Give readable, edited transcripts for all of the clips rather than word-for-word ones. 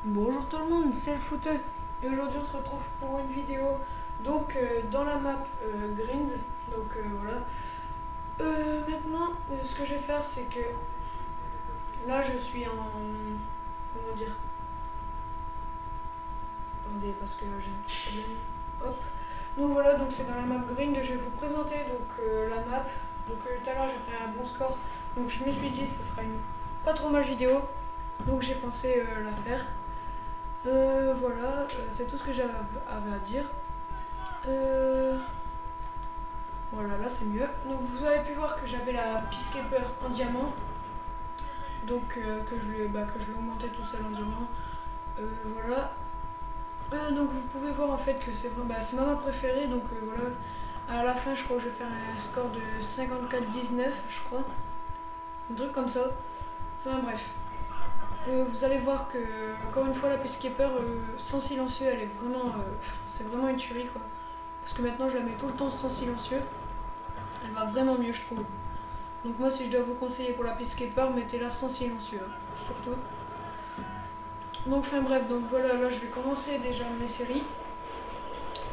Bonjour tout le monde, c'est le footeux et aujourd'hui on se retrouve pour une vidéo donc dans la map Grind. Donc voilà. Maintenant ce que je vais faire c'est que là je suis en... comment dire, attendez parce que j'ai un petit problème. Hop. Donc voilà, donc c'est dans la map Grind. Je vais vous présenter donc la map. Donc tout à l'heure j'ai fait un bon score, donc je me suis dit ça sera une pas trop mal vidéo, donc j'ai pensé la faire. Voilà, c'est tout ce que j'avais à dire. Voilà, là c'est mieux. Donc vous avez pu voir que j'avais la Peacekeeper en diamant. Donc que je l'ai augmenté tout seul en diamant. Voilà. Donc vous pouvez voir en fait que c'est ma map préférée. Donc voilà. À la fin je crois que je vais faire un score de 54-19 je crois. Un truc comme ça. Enfin bref. Vous allez voir que, encore une fois, la Peacekeeper sans silencieux, elle est vraiment, c'est vraiment une tuerie quoi. Parce que maintenant je la mets tout le temps sans silencieux. Elle va vraiment mieux je trouve. Donc moi si je dois vous conseiller pour la Peacekeeper, mettez-la sans silencieux, hein, surtout. Donc enfin bref, donc voilà, là je vais commencer déjà mes séries.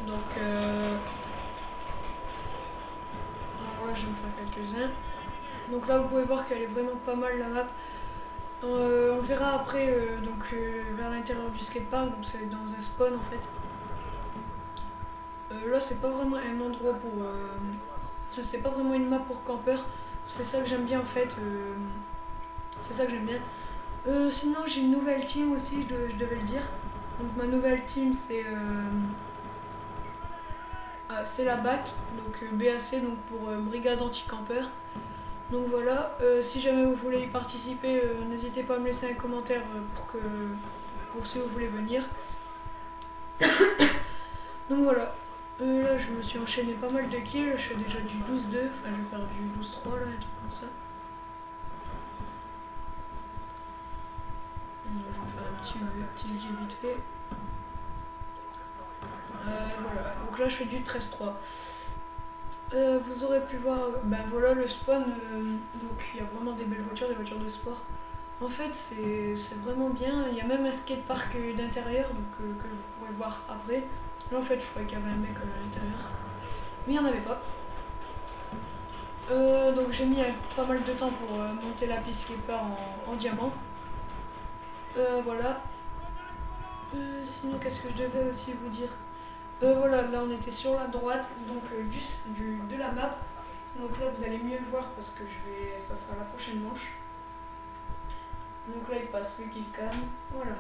Donc alors là je vais me faire quelques-uns. Donc là vous pouvez voir qu'elle est vraiment pas mal la map. On verra après vers l'intérieur du skatepark, donc c'est dans un spawn en fait. Là c'est pas vraiment un endroit pour... c'est pas vraiment une map pour campeur, c'est ça que j'aime bien en fait. C'est ça que j'aime bien. Sinon j'ai une nouvelle team aussi, je devais le dire. Donc ma nouvelle team c'est la BAC, donc BAC, donc pour Brigade Anti-Campeur. Donc voilà, si jamais vous voulez y participer, n'hésitez pas à me laisser un commentaire pour si vous voulez venir. Donc voilà, là je me suis enchaîné pas mal de kills, je fais déjà du 12-2, enfin je vais faire du 12-3 là, un truc comme ça. Je vais faire un petit kill vite fait. Voilà, donc là je fais du 13-3. Vous aurez pu voir, voilà le spawn, donc il y a vraiment des belles voitures, des voitures de sport. En fait c'est vraiment bien, il y a même un skatepark d'intérieur que vous pourrez voir après. Là en fait je croyais qu'il y avait un mec à l'intérieur, mais il n'y en avait pas. Donc j'ai mis pas mal de temps pour monter la Peacekeeper en diamant. Voilà. Sinon qu'est-ce que je devais aussi vous dire? Voilà, là on était sur la droite, donc juste de la map. Donc là vous allez mieux voir parce que ça sera la prochaine manche. Donc là il passe le kill cam, voilà.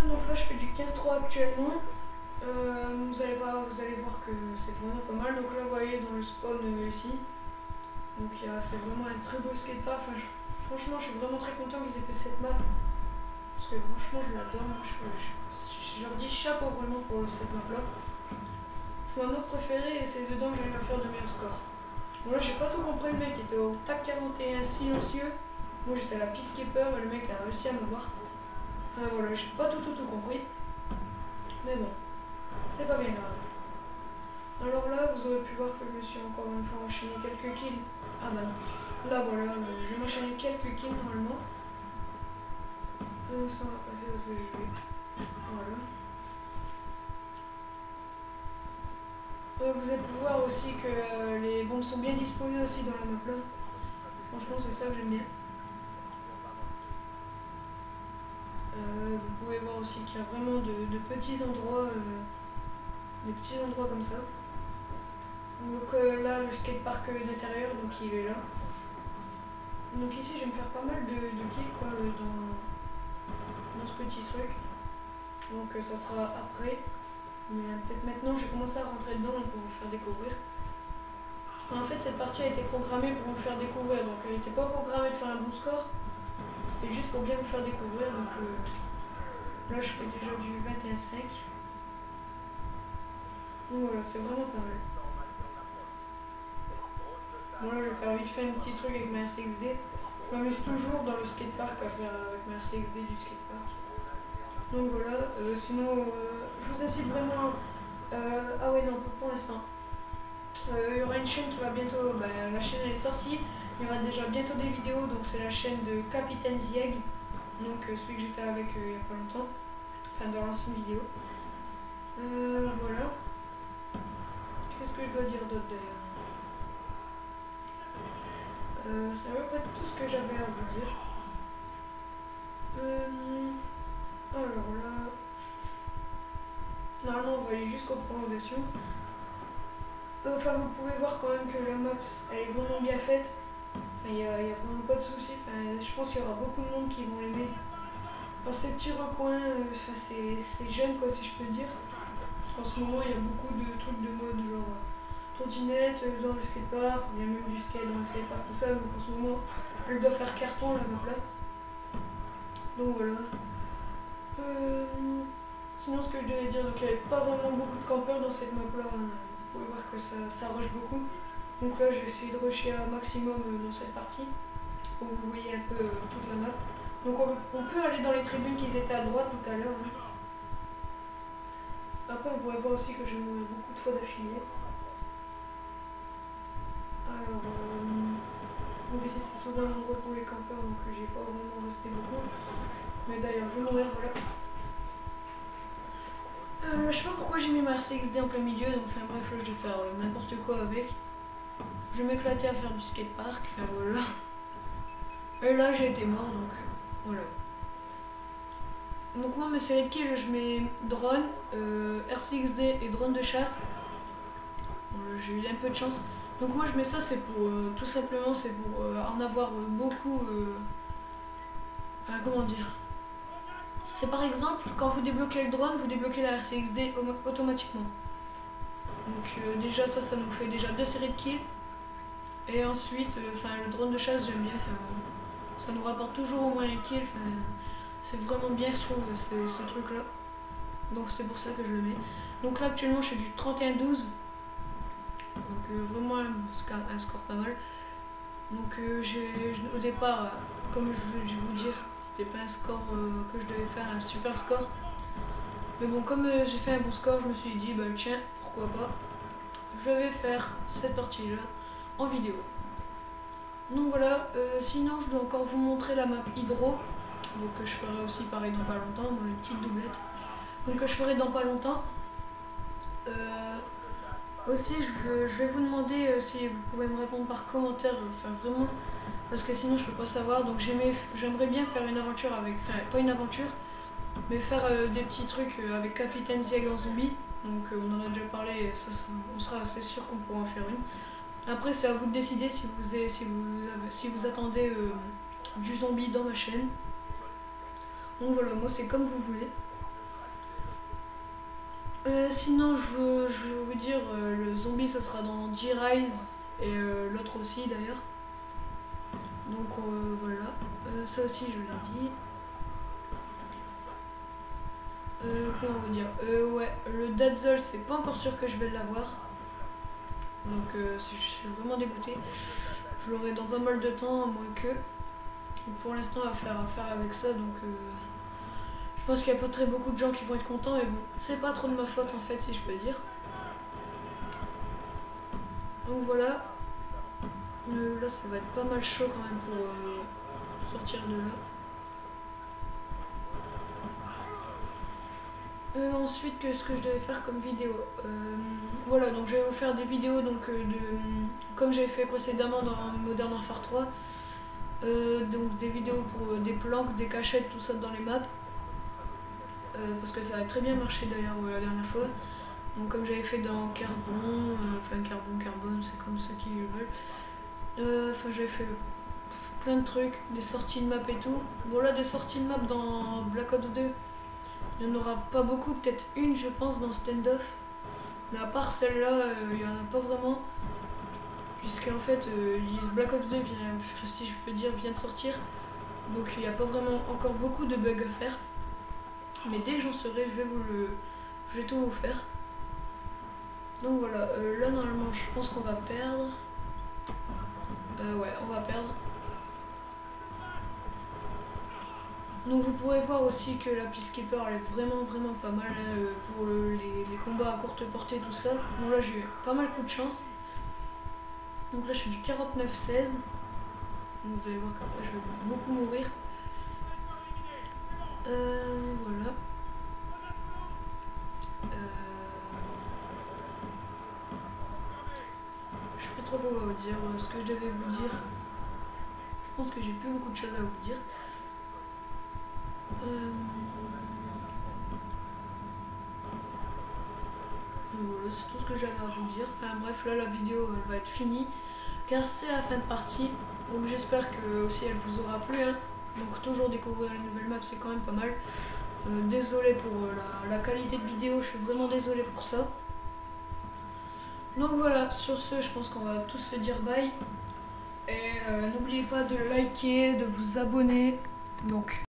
Donc là je fais du 15-3 actuellement. Vous allez voir que c'est vraiment pas mal. Donc là vous voyez dans le spawn ici. Donc c'est vraiment un très beau skatepark. Enfin, franchement je suis vraiment très content qu'ils aient fait cette map. Parce que franchement je l'adore. Je leur dis chapeau vraiment pour cette map là. C'est ma map préférée et c'est dedans que j'arrive à faire de meilleurs scores. Bon là j'ai pas tout compris, le mec était au TAC 41 silencieux. Moi j'étais à la Peacekeeper et le mec a réussi à me voir. Enfin voilà, j'ai pas tout compris. Mais bon, c'est pas bien grave. Alors là vous aurez pu voir que je me suis encore une fois enchaîné quelques kills. Ah bah non. Là voilà, je vais m'enchaîner quelques kills normalement. Ça va passer parce que j'ai joué. Voilà. Vous allez pouvoir aussi que les bombes sont bien disposées aussi dans la map là. Franchement c'est ça que j'aime bien. Vous pouvez voir aussi qu'il y a vraiment de petits endroits, comme ça. Donc là le skatepark d'intérieur, donc il est là. Donc ici je vais me faire pas mal de kills quoi, dans ce petit truc. Donc ça sera après. Mais peut-être maintenant je vais commencer à rentrer dedans pour vous faire découvrir. En fait cette partie a été programmée pour vous faire découvrir, donc elle n'était pas programmée de faire un bon score. C'était juste pour bien vous faire découvrir. Donc là je fais déjà du 21-5. Donc voilà, c'est vraiment pas mal. Bon là je vais faire vite fait un petit truc avec ma RCXD. Je m'amuse toujours dans le skatepark à faire avec ma RCXD du skatepark. Donc voilà, sinon je vous incite vraiment... ah ouais non, pour l'instant. Il y aura une chaîne qui va bientôt... la chaîne elle est sortie, il y aura déjà bientôt des vidéos, donc c'est la chaîne de Capitaine Zieg, donc celui que j'étais avec il n'y a pas longtemps, enfin dans l'ancienne vidéo. Voilà. Qu'est-ce que je dois dire d'autre d'ailleurs? C'est à peu près tout ce que j'avais à vous dire. Alors là... Normalement on va aller jusqu'aux prolongations. Enfin vous pouvez voir quand même que la map elle est vraiment bien faite. Il n'y a vraiment pas de soucis. Je pense qu'il y aura beaucoup de monde qui vont l'aimer. Ces petits recoins, c'est jeune quoi si je peux dire. Parce qu'en ce moment il y a beaucoup de trucs de mode genre trottinette dans le skatepark, il y a même du skate dans le skatepark, tout ça. Donc en ce moment elle doit faire carton la map là. Donc voilà. Sinon ce que je devais dire, donc il n'y avait pas vraiment beaucoup de campeurs dans cette map là. Vous pouvez voir que ça rush beaucoup. Donc là j'ai essayé de rusher un maximum dans cette partie. Pour que vous voyez un peu toute la map. Donc on peut aller dans les tribunes qui étaient à droite tout à l'heure. Hein. Après vous pourrez voir aussi que je mourir beaucoup de fois d'affilée. Alors donc ici c'est souvent un endroit pour les campeurs, donc j'ai pas vraiment resté beaucoup. Mais d'ailleurs je vais mourir, voilà. Je sais pas pourquoi j'ai mis ma RCXD en plein milieu, donc enfin bref là je vais faire n'importe quoi avec. Je vais m'éclater à faire du skatepark, enfin voilà. Et là j'ai été mort, donc voilà. Donc moi mes séries de kills je mets drone, RCXD et drone de chasse. Bon, j'ai eu un peu de chance. Donc moi je mets ça, c'est pour tout simplement c'est pour en avoir beaucoup. Comment dire? C'est par exemple quand vous débloquez le drone, vous débloquez la RCXD automatiquement. Donc déjà ça nous fait déjà 2 séries de kills. Et ensuite, le drone de chasse j'aime bien, ça nous rapporte toujours au moins un kill. C'est vraiment bien je trouve ce truc là. Donc c'est pour ça que je le mets. Donc là actuellement je fais du 31-12. Donc vraiment un score pas mal. Donc au départ, comme je vais vous dire, c'était pas un score que je devais faire, un super score. Mais bon, comme j'ai fait un bon score, je me suis dit, bah tiens, pourquoi pas, je vais faire cette partie là en vidéo. Donc voilà, sinon je dois encore vous montrer la map hydro. Donc je ferai aussi pareil dans pas longtemps, dans une petite doublette. Donc je ferai dans pas longtemps. Aussi je vais vous demander si vous pouvez me répondre par commentaire, enfin vraiment, parce que sinon je peux pas savoir. Donc j'aimerais bien faire une aventure avec, enfin pas une aventure, mais faire des petits trucs avec Capitaine Zieg en zombie. Donc on en a déjà parlé, et on sera assez sûr qu'on pourra en faire une. Après c'est à vous de décider si vous attendez du zombie dans ma chaîne. Donc voilà, moi c'est comme vous voulez. Sinon je veux vous dire, le zombie ça sera dans G-Rise et l'autre aussi d'ailleurs. Donc voilà, ça aussi je l'ai dit. Comment vous dire, ouais, le Deadzol c'est pas encore sûr que je vais l'avoir. Donc je suis vraiment dégoûtée. Je l'aurai dans pas mal de temps, à moins que. Donc, pour l'instant à faire avec ça, donc je pense qu'il n'y a pas très beaucoup de gens qui vont être contents, mais bon, c'est pas trop de ma faute en fait si je peux dire. Donc voilà. Là ça va être pas mal chaud quand même pour sortir de là. Ensuite, ce que je devais faire comme vidéo, voilà, donc je vais vous faire des vidéos donc comme j'ai fait précédemment dans Modern Warfare 3, donc des vidéos pour des planques, des cachettes, tout ça dans les maps, parce que ça a très bien marché d'ailleurs la dernière fois. Donc comme j'avais fait dans Carbon, Carbone, c'est comme ceux qui veulent. Enfin j'avais fait plein de trucs, des sorties de map et tout. Bon là des sorties de map dans Black Ops 2. Il n'y en aura pas beaucoup, peut-être une je pense dans Standoff. Mais à part celle-là, il n'y en a pas vraiment. Puisqu'en fait, Black Ops 2 vient, si je peux dire, vient de sortir. Donc il n'y a pas vraiment encore beaucoup de bugs à faire. Mais dès que j'en serai, je vais tout vous faire. Donc voilà, là normalement je pense qu'on va perdre. Ouais, on va perdre. Donc vous pourrez voir aussi que la Peacekeeper elle est vraiment pas mal pour les combats à courte portée, tout ça. Bon là j'ai eu pas mal coup de chance. Donc là je suis du 49-16. Vous allez voir qu'après je vais beaucoup mourir. Voilà. Je sais pas trop quoi vous dire, ce que je devais vous dire. Je pense que j'ai plus beaucoup de choses à vous dire. Voilà, c'est tout ce que j'avais à vous dire. Enfin bref, là la vidéo va être finie car c'est la fin de partie. Donc j'espère que aussi elle vous aura plu. Hein. Donc toujours découvrir les nouvelles maps, c'est quand même pas mal. Désolé pour la qualité de vidéo, je suis vraiment désolé pour ça. Donc voilà, sur ce, je pense qu'on va tous se dire bye. Et n'oubliez pas de liker, de vous abonner. Donc